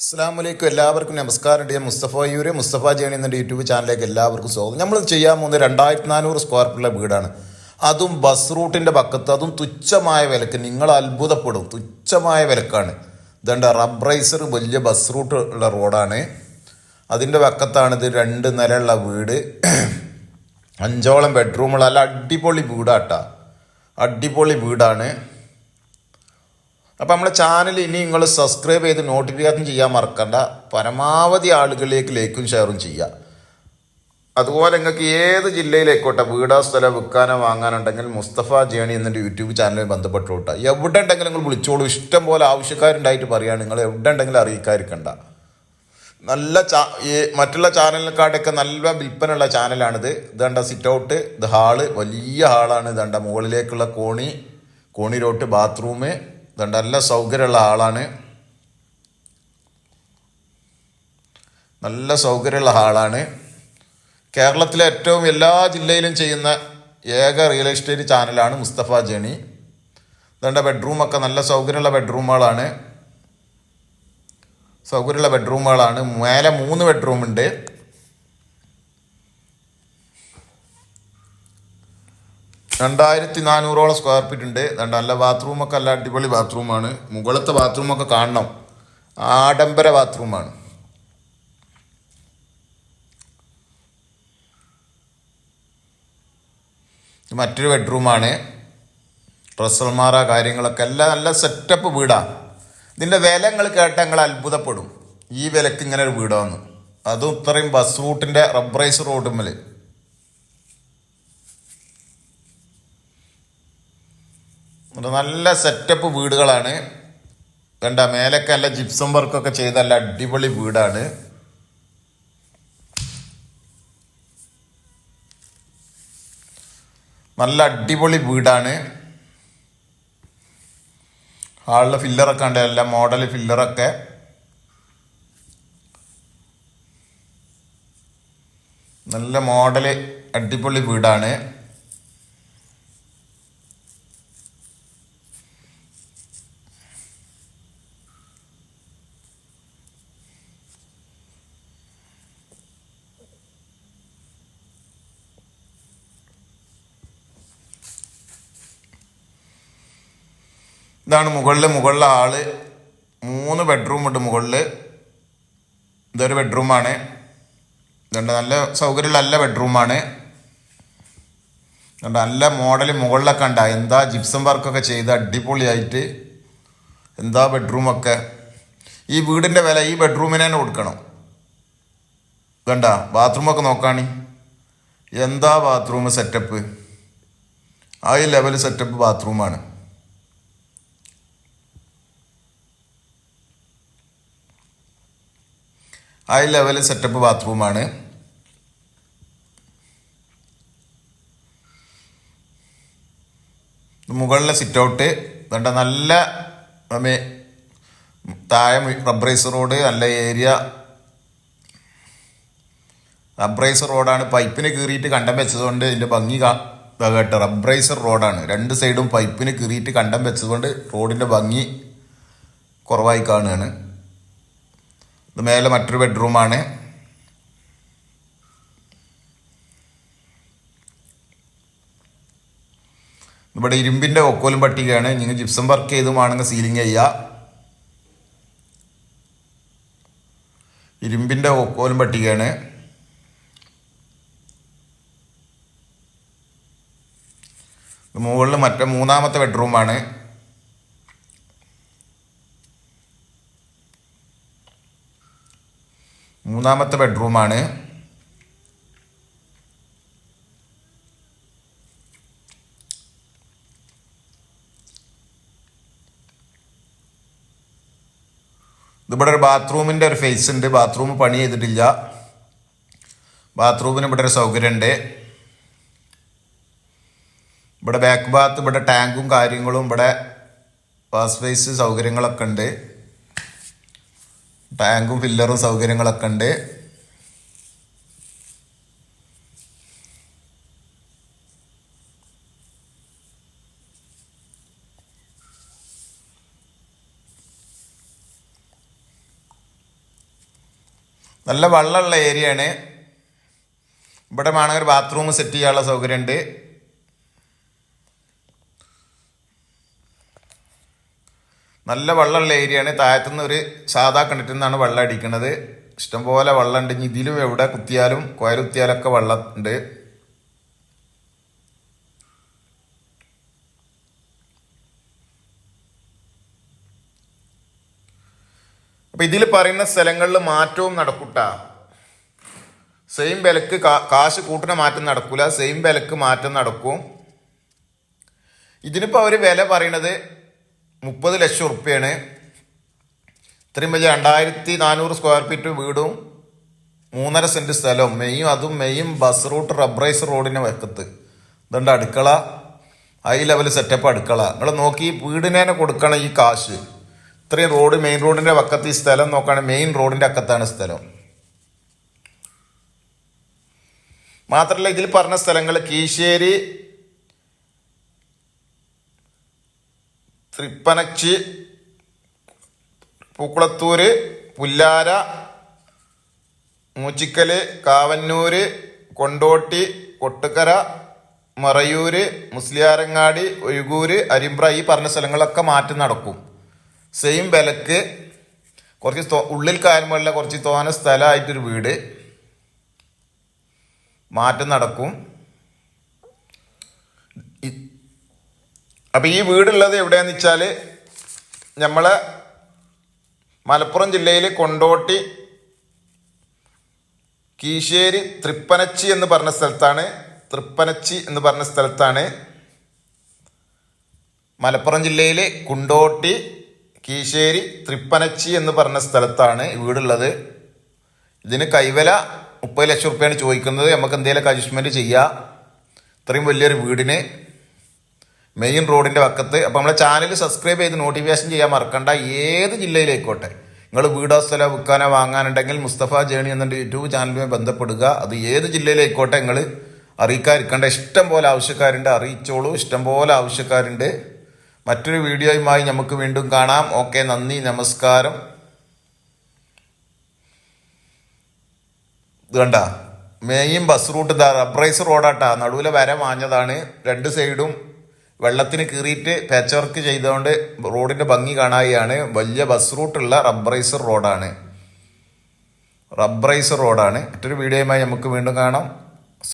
അസ്സലാമലൈക്കും. എല്ലാവർക്കും നമസ്കാരം. ഞാൻ മുസ്തഫ ജേണി എന്ന യൂട്യൂബ് ചാനലിലേക്ക് എല്ലാവർക്കും സ്വാഗതം. നമ്മൾ ചെയ്യാൻ പോകുന്നത് 2400 സ്ക്വയർ ഫീറ്റുള്ള വീടാണ്. അതും ബസ് റൂട്ടിൻ്റെ പക്കത്ത്, അതും തുച്ഛമായ വിലക്ക്. നിങ്ങൾ അത്ഭുതപ്പെടും, തുച്ഛമായ വിലക്കാണ്. ഇതേണ്ട റബ്ബറൈസർ വലിയ ബസ് റൂട്ട് ഉള്ള റോഡാണ്. അതിൻ്റെ പക്കത്താണിത്. 2 നിലയുള്ള വീട്, 5ഓളം ബെഡ്റൂമുള്ള നല്ല അടിപൊളി വീടാട്ടാ. അടിപൊളി വീടാണ്. അപ്പം നമ്മളെ ചാനൽ ഇനി നിങ്ങൾ സബ്സ്ക്രൈബ് ചെയ്ത് നോട്ടിഫിക്കേഷൻ ചെയ്യാൻ മറക്കണ്ട. പരമാവധി ആളുകളിലേക്ക് ലൈക്കും ഷെയറും ചെയ്യുക. അതുപോലെ നിങ്ങൾക്ക് ഏത് ജില്ലയിലേക്കോട്ടെ വീടോ സ്ഥലം വിൽക്കാനോ വാങ്ങാനുണ്ടെങ്കിൽ മുസ്തഫ ജേണി എന്നൊരു യൂട്യൂബ് ചാനലിൽ ബന്ധപ്പെട്ടു വിട്ടാൽ എവിടെ ഉണ്ടെങ്കിലും നിങ്ങൾ വിളിച്ചോളൂ. ഇഷ്ടം പോലെ ആവശ്യക്കാരുണ്ടായിട്ട് പറയുകയാണ്. നിങ്ങൾ എവിടെ ഉണ്ടെങ്കിലും അറിയിക്കാതിരിക്കണ്ട. നല്ല മറ്റുള്ള ചാനലിനെക്കാട്ടൊക്കെ നല്ല വിൽപ്പനയുള്ള ചാനലാണിത്. ഇതേണ്ട സിറ്റ് ഔട്ട്, ഇത് ഹാള്, വലിയ ഹാളാണ്. ഇതേണ്ട മുകളിലേക്കുള്ള കോണിലോട്ട് ബാത്റൂം. ഇതുണ്ട്, നല്ല സൗകര്യമുള്ള ആളാണ്. നല്ല സൗകര്യമുള്ള ഹാളാണ്. കേരളത്തിലെ ഏറ്റവും എല്ലാ ജില്ലയിലും ചെയ്യുന്ന ഏക റിയൽ എസ്റ്റേറ്റ് ചാനലാണ് മുസ്തഫ ജേണി. ഇതുണ്ട്, ബെഡ്റൂമൊക്കെ നല്ല സൗകര്യമുള്ള ബെഡ്റൂമുകളാണ്. മേലെ 3 ബെഡ്റൂമുണ്ട്. $2400 സ്ക്വയർ ഫീറ്റ് ഉണ്ട്. നല്ല ബാത്റൂമൊക്കെ നല്ല അടിപൊളി ബാത്റൂമാണ്. മുകളത്തെ ബാത്റൂമൊക്കെ കാണണം, ആഡംബര ബാത്റൂമാണ്. മറ്റൊരു ബെഡ്റൂമാണ്. ഡ്രസ്സൽമാറ കാര്യങ്ങളൊക്കെ എല്ലാം നല്ല സെറ്റപ്പ് വീടാണ്. ഇതിൻ്റെ വില നിങ്ങൾ കേട്ടാൽ നിങ്ങൾ അത്ഭുതപ്പെടും. ഈ വിലക്ക് ഇങ്ങനെ ഒരു വീടാണ്, അതും ഇത്രയും ബസ് റൂട്ടിൻ്റെ റബ്ബറൈസ് റോഡുമ്മൽ. നല്ല സെറ്റപ്പ് വീടുകളാണ്. കണ്ട മേലൊക്കെ നല്ല ജിപ്സം വർക്കൊക്കെ ചെയ്ത നല്ല അടിപൊളി വീടാണ്. നല്ല അടിപൊളി വീടാണ്. ഹാളിലെ ഫില്ലറൊക്കെ ഉണ്ട്, നല്ല മോഡൽ ഫില്ലറൊക്കെ. നല്ല മോഡല് അടിപൊളി വീടാണ്. ഇതാണ് മുകളിലെ ഹാള്. 3 ബെഡ്റൂം ഉണ്ട് മുകളിൽ. ഇതൊരു ബെഡ്റൂമാണ്. ഇതുണ്ട്, നല്ല സൗകര്യമുള്ള നല്ല ബെഡ്റൂമാണ്. നല്ല മോഡൽ മുകളിലൊക്കെ ഉണ്ടാ, എന്താ ജിപ്സം വർക്കൊക്കെ ചെയ്ത് അടിപൊളിയായിട്ട്. എന്താ ബെഡ്റൂമൊക്കെ. ഈ വീടിൻ്റെ വില ഈ ബെഡ്റൂമിന് തന്നെ കൊടുക്കണം. കണ്ട ബാത്റൂമൊക്കെ നോക്കാണി, എന്താ ബാത്റൂം സെറ്റപ്പ്. ആ ഈ ലെവൽ സെറ്റപ്പ് ബാത്റൂമാണ്. ഹൈ ലെവൽ സെറ്റപ്പ് ബാത്റൂമാണ്. മുകളിലെ സിറ്റ് ഔട്ട്. വേണ്ട നല്ല താഴെ റബ്ബറൈസ് റോഡ്, നല്ല ഏരിയ. റബ്ബറൈസർ റോഡാണ്. പൈപ്പിന് കീറിയിട്ട് കണ്ടം വെച്ചതുകൊണ്ട് ഇതിൻ്റെ ഭംഗി കേട്ടോ. റബ്ബറൈസർ റോഡാണ്. 2 സൈഡും പൈപ്പിന് കീറിയിട്ട് കണ്ടം വെച്ചതുകൊണ്ട് റോഡിൻ്റെ ഭംഗി കുറവായി കാണുകയാണ്. ഇത് മേലെ മറ്റൊരു ബെഡ്റൂമാണ്. ഇവിടെ ഇരുമ്പിൻ്റെ ഒക്കോലും പട്ടികയാണ്. നിങ്ങൾ ജിപ്സം വർക്ക് ചെയ്തുമാണെങ്കിൽ സീലിംഗ് ചെയ്യുക. ഇരുമ്പിൻ്റെ ഒക്കോലും പട്ടികയാണ്. മുകളിൽ മറ്റേ 3-ാമത്തെ ബെഡ്റൂമാണ്. ഇതിവിടെ ഒരു ബാത്റൂമിൻ്റെ ഒരു ഫേസ് ഉണ്ട്. ബാത്റൂം പണി ചെയ്തിട്ടില്ല. ബാത്റൂമിന് ഇവിടെ ഒരു സൗകര്യമുണ്ട്. ഇവിടെ ബാക്ക് ബാത്ത്, ഇവിടെ ടാങ്കും കാര്യങ്ങളും, ഇവിടെ വാഷ് ബേസ് സൗകര്യങ്ങളൊക്കെ ഉണ്ട്. ടാങ്കും ഫില്ലറും സൗകര്യങ്ങളൊക്കെ ഉണ്ട്. നല്ല വെള്ളമുള്ള ഏരിയയാണ്. ഇവിടെ വേണമെങ്കിൽ ഒരു ബാത്റൂം സെറ്റ് ചെയ്യാനുള്ള സൗകര്യമുണ്ട്. നല്ല വെള്ളമുള്ള ഏരിയയാണ്. താഴത്തുനിന്ന് ഒരു സാധാ കിണറ്റിൽ നിന്നാണ് വെള്ളം അടിക്കുന്നത്. ഇഷ്ടംപോലെ വെള്ളം ഉണ്ട്. ഇതിലും എവിടെ കുത്തിയാലും കോയൽ കുത്തിയാലൊക്കെ വെള്ളം ഉണ്ട്. അപ്പൊ ഇതിൽ പറയുന്ന സ്ഥലങ്ങളിൽ മാറ്റവും നടക്കൂട്ട. സെയിം വിലക്ക് കാശ് കൂട്ടുന്ന മാറ്റം നടക്കൂല, സെയിം വിലക്ക് മാറ്റം നടക്കും. ഇതിനിപ്പോൾ അവർ വില പറയണത് 30 ലക്ഷം ഉറുപ്പ്യാണ്. ഇത്രയും വലിയ 2400 സ്ക്വയർ ഫീറ്റ് വീടും 3.5 സെന്റ് സ്ഥലവും അതും മെയിൻ ബസ് റൂട്ട് റബ്ബറൈസ് റോഡിന് വക്കത്ത്. ഇതുണ്ട് അടുക്കള, ഹൈ ലെവൽ സെറ്റപ്പ് അടുക്കള. നിങ്ങൾ നോക്കി വീടിനെ കൊടുക്കണം ഈ കാശ്. ഇത്രയും റോഡ് മെയിൻ റോഡിന്റെ വക്കത്ത് ഈ സ്ഥലം നോക്കുകയാണെങ്കിൽ മെയിൻ റോഡിന്റെ അക്കത്താണ് സ്ഥലം. മാത്രമല്ല ഇതിൽ പറഞ്ഞ സ്ഥലങ്ങൾ കീശ്ശേരി, തൃപ്പനച്ചി, പൂക്കുളത്തൂര്, പുല്ലാര, മൂച്ചിക്കല്, കാവന്നൂര്, കൊണ്ടോട്ടി, കൊട്ടുക്കര, മറയൂര്, മുസ്ലിയാരങ്ങാടി, ഒഴുകൂര്, അരിമ്പ്ര ഈ പറഞ്ഞ സ്ഥലങ്ങളൊക്കെ മാറ്റം നടക്കും. സെയിം വിലക്ക് കുറച്ച് ഉള്ളിൽ കായലുമുള്ള കുറച്ച് തോന സ്ഥലമായിട്ടൊരു വീട് മാറ്റം നടക്കും. അപ്പം ഈ വീടുള്ളത് എവിടെയാന്ന് വെച്ചാൽ നമ്മളെ മലപ്പുറം ജില്ലയിൽ കൊണ്ടോട്ടി കീശ്ശേരി തൃപ്പനച്ചി എന്ന് പറഞ്ഞ സ്ഥലത്താണ്. മലപ്പുറം ജില്ലയിൽ കുണ്ടോട്ടി കീശ്ശേരി തൃപ്പനച്ചി എന്ന് പറഞ്ഞ സ്ഥലത്താണ് വീടുള്ളത്. ഇതിന് കൈവില 30 ലക്ഷം റുപ്യാണ് ചോദിക്കുന്നത്. നമുക്ക് എന്തെങ്കിലുമൊക്കെ അഡ്ജസ്റ്റ്മെൻറ്റ് ചെയ്യാം. ഇത്രയും വലിയൊരു വീടിന് മെയിൻ റോഡിൻ്റെ വക്കത്ത്. അപ്പോൾ നമ്മളെ ചാനൽ സബ്സ്ക്രൈബ് ചെയ്ത് നോട്ടിഫിക്കേഷൻ ചെയ്യാൻ മറക്കണ്ട. ഏത് ജില്ലയിലായിക്കോട്ടെ നിങ്ങൾ വീടോ സ്ഥലമോ വിൽക്കാനോ വാങ്ങാനുണ്ടെങ്കിൽ മുസ്തഫ ജേണി എന്ന യൂട്യൂബ് ചാനലുമായി ബന്ധപ്പെടുക. അത് ഏത് ജില്ലയിലായിക്കോട്ടെ നിങ്ങൾ അറിയിക്കാതിരിക്കേണ്ട. ഇഷ്ടം പോലെ ആവശ്യക്കാരുണ്ട്, അറിയിച്ചോളൂ. ഇഷ്ടം പോലെ ആവശ്യക്കാരുണ്ട്. മറ്റൊരു വീഡിയോയുമായി നമുക്ക് വീണ്ടും കാണാം. ഓക്കെ, നന്ദി, നമസ്കാരം. ഇത് കണ്ട മെയിൻ ബസ് റൂട്ട് റബ്ബറൈസ് റോഡാട്ടാ. നടുവിലെ വര മാഞ്ഞതാണ്. 2 സൈഡും വെള്ളത്തിന് കീറിയിട്ട് പാച്ച് വർക്ക് ചെയ്തുകൊണ്ട് റോഡിന്റെ ഭംഗി കാണാതെയാണ്. വലിയ ബസ് റൂട്ടുള്ള റബ്ബറൈസ് റോഡാണ്. മറ്റൊരു വീഡിയോയുമായി നമുക്ക് വീണ്ടും കാണാം.